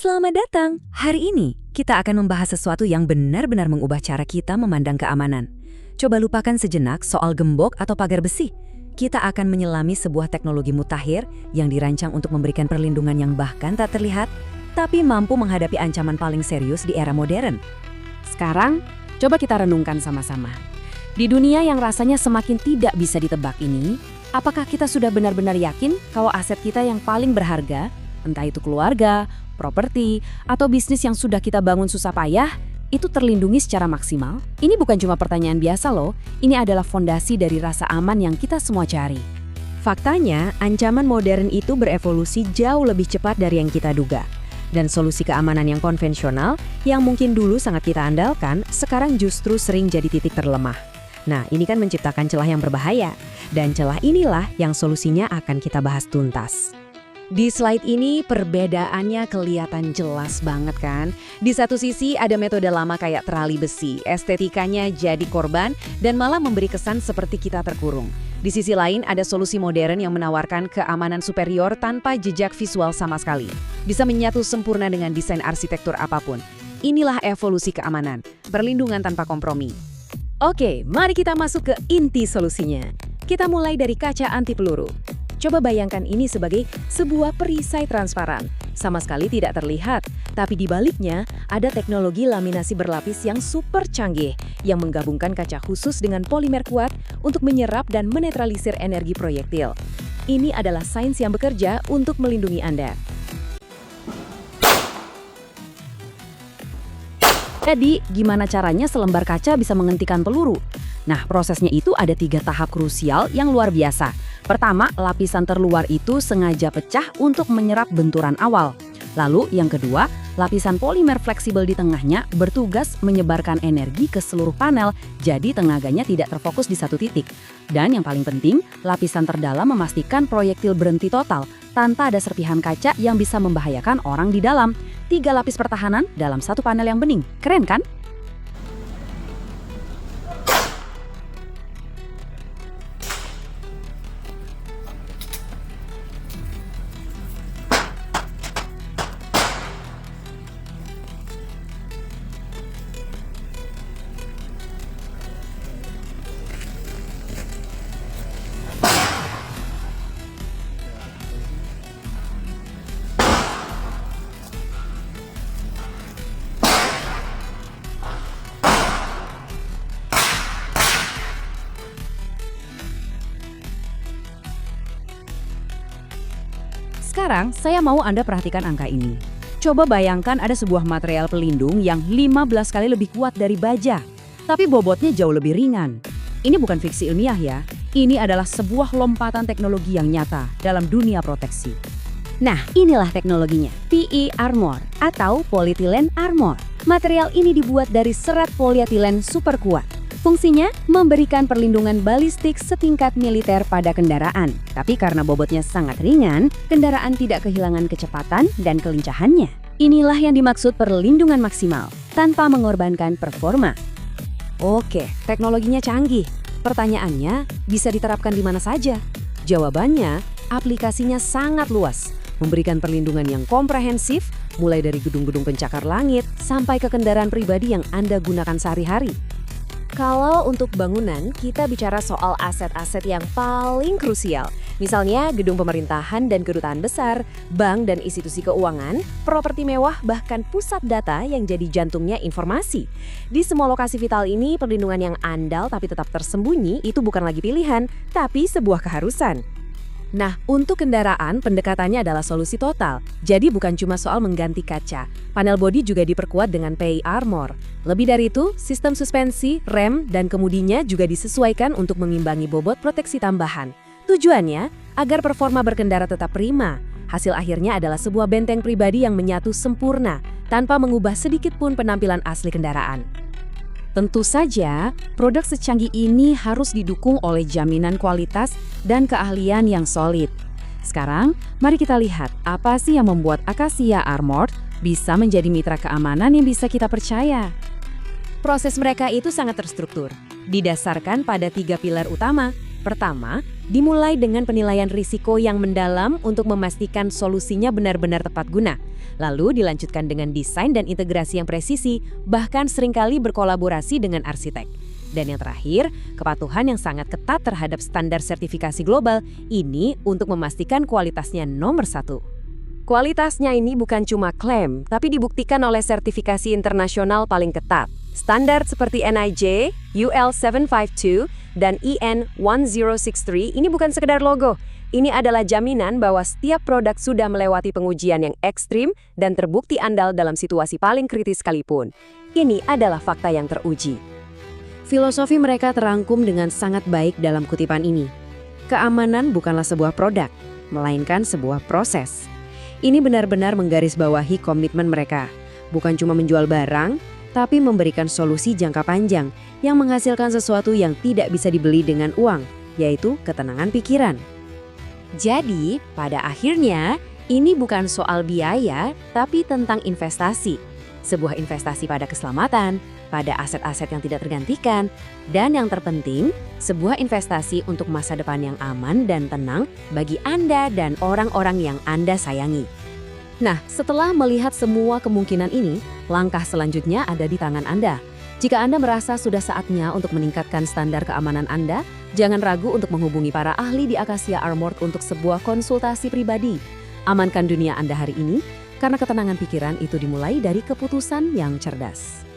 Selamat datang! Hari ini, kita akan membahas sesuatu yang benar-benar mengubah cara kita memandang keamanan. Coba lupakan sejenak soal gembok atau pagar besi. Kita akan menyelami sebuah teknologi mutakhir yang dirancang untuk memberikan perlindungan yang bahkan tak terlihat, tapi mampu menghadapi ancaman paling serius di era modern. Sekarang, coba kita renungkan sama-sama. Di dunia yang rasanya semakin tidak bisa ditebak ini, apakah kita sudah benar-benar yakin kalau aset kita yang paling berharga, entah itu keluarga, properti, atau bisnis yang sudah kita bangun susah payah, itu terlindungi secara maksimal? Ini bukan cuma pertanyaan biasa loh, ini adalah fondasi dari rasa aman yang kita semua cari. Faktanya, ancaman modern itu berevolusi jauh lebih cepat dari yang kita duga. Dan solusi keamanan yang konvensional, yang mungkin dulu sangat kita andalkan, sekarang justru sering jadi titik terlemah. Nah, ini kan menciptakan celah yang berbahaya. Dan celah inilah yang solusinya akan kita bahas tuntas. Di slide ini perbedaannya kelihatan jelas banget kan? Di satu sisi ada metode lama kayak terali besi, estetikanya jadi korban dan malah memberi kesan seperti kita terkurung. Di sisi lain ada solusi modern yang menawarkan keamanan superior tanpa jejak visual sama sekali. Bisa menyatu sempurna dengan desain arsitektur apapun. Inilah evolusi keamanan, perlindungan tanpa kompromi. Oke, mari kita masuk ke inti solusinya. Kita mulai dari kaca anti peluru. Coba bayangkan ini sebagai sebuah perisai transparan. Sama sekali tidak terlihat, tapi di baliknya ada teknologi laminasi berlapis yang super canggih yang menggabungkan kaca khusus dengan polimer kuat untuk menyerap dan menetralisir energi proyektil. Ini adalah sains yang bekerja untuk melindungi Anda. Jadi, gimana caranya selembar kaca bisa menghentikan peluru? Nah, prosesnya itu ada 3 tahap krusial yang luar biasa. Pertama, lapisan terluar itu sengaja pecah untuk menyerap benturan awal. Lalu, yang kedua, lapisan polimer fleksibel di tengahnya bertugas menyebarkan energi ke seluruh panel, jadi tenaganya tidak terfokus di satu titik. Dan yang paling penting, lapisan terdalam memastikan proyektil berhenti total, tanpa ada serpihan kaca yang bisa membahayakan orang di dalam. 3 lapis pertahanan dalam satu panel yang bening. Keren kan? Sekarang, saya mau Anda perhatikan angka ini. Coba bayangkan ada sebuah material pelindung yang 15 kali lebih kuat dari baja, tapi bobotnya jauh lebih ringan. Ini bukan fiksi ilmiah ya, ini adalah sebuah lompatan teknologi yang nyata dalam dunia proteksi. Nah, inilah teknologinya, PE Armor atau Polyethylene Armor. Material ini dibuat dari serat polietilen super kuat. Fungsinya memberikan perlindungan balistik setingkat militer pada kendaraan. Tapi karena bobotnya sangat ringan, kendaraan tidak kehilangan kecepatan dan kelincahannya. Inilah yang dimaksud perlindungan maksimal, tanpa mengorbankan performa. Oke, teknologinya canggih. Pertanyaannya, bisa diterapkan di mana saja? Jawabannya, aplikasinya sangat luas. Memberikan perlindungan yang komprehensif, mulai dari gedung-gedung pencakar langit sampai ke kendaraan pribadi yang Anda gunakan sehari-hari. Kalau untuk bangunan, kita bicara soal aset-aset yang paling krusial. Misalnya gedung pemerintahan dan kedutaan besar, bank dan institusi keuangan, properti mewah, bahkan pusat data yang jadi jantungnya informasi. Di semua lokasi vital ini, perlindungan yang andal tapi tetap tersembunyi itu bukan lagi pilihan, tapi sebuah keharusan. Nah, untuk kendaraan, pendekatannya adalah solusi total. Jadi bukan cuma soal mengganti kaca. Panel bodi juga diperkuat dengan PE Armor. Lebih dari itu, sistem suspensi, rem, dan kemudinya juga disesuaikan untuk mengimbangi bobot proteksi tambahan. Tujuannya, agar performa berkendara tetap prima. Hasil akhirnya adalah sebuah benteng pribadi yang menyatu sempurna, tanpa mengubah sedikit pun penampilan asli kendaraan. Tentu saja, produk secanggih ini harus didukung oleh jaminan kualitas dan keahlian yang solid. Sekarang, mari kita lihat apa sih yang membuat Acacia Armor bisa menjadi mitra keamanan yang bisa kita percaya. Proses mereka itu sangat terstruktur, didasarkan pada 3 pilar utama, Pertama, dimulai dengan penilaian risiko yang mendalam untuk memastikan solusinya benar-benar tepat guna. Lalu dilanjutkan dengan desain dan integrasi yang presisi, bahkan seringkali berkolaborasi dengan arsitek. Dan yang terakhir, kepatuhan yang sangat ketat terhadap standar sertifikasi global ini untuk memastikan kualitasnya nomor 1. Kualitasnya ini bukan cuma klaim, tapi dibuktikan oleh sertifikasi internasional paling ketat. Standar seperti NIJ, UL 752, dan EN 1063 ini bukan sekedar logo. Ini adalah jaminan bahwa setiap produk sudah melewati pengujian yang ekstrim dan terbukti andal dalam situasi paling kritis sekalipun. Ini adalah fakta yang teruji. Filosofi mereka terangkum dengan sangat baik dalam kutipan ini. Keamanan bukanlah sebuah produk, melainkan sebuah proses. Ini benar-benar menggarisbawahi komitmen mereka. Bukan cuma menjual barang, tapi memberikan solusi jangka panjang yang menghasilkan sesuatu yang tidak bisa dibeli dengan uang, yaitu ketenangan pikiran. Jadi, pada akhirnya, ini bukan soal biaya, tapi tentang investasi. Sebuah investasi pada keselamatan, pada aset-aset yang tidak tergantikan, dan yang terpenting, sebuah investasi untuk masa depan yang aman dan tenang bagi Anda dan orang-orang yang Anda sayangi. Nah, setelah melihat semua kemungkinan ini, langkah selanjutnya ada di tangan Anda. Jika Anda merasa sudah saatnya untuk meningkatkan standar keamanan Anda, jangan ragu untuk menghubungi para ahli di Acacia Armored untuk sebuah konsultasi pribadi. Amankan dunia Anda hari ini, karena ketenangan pikiran itu dimulai dari keputusan yang cerdas.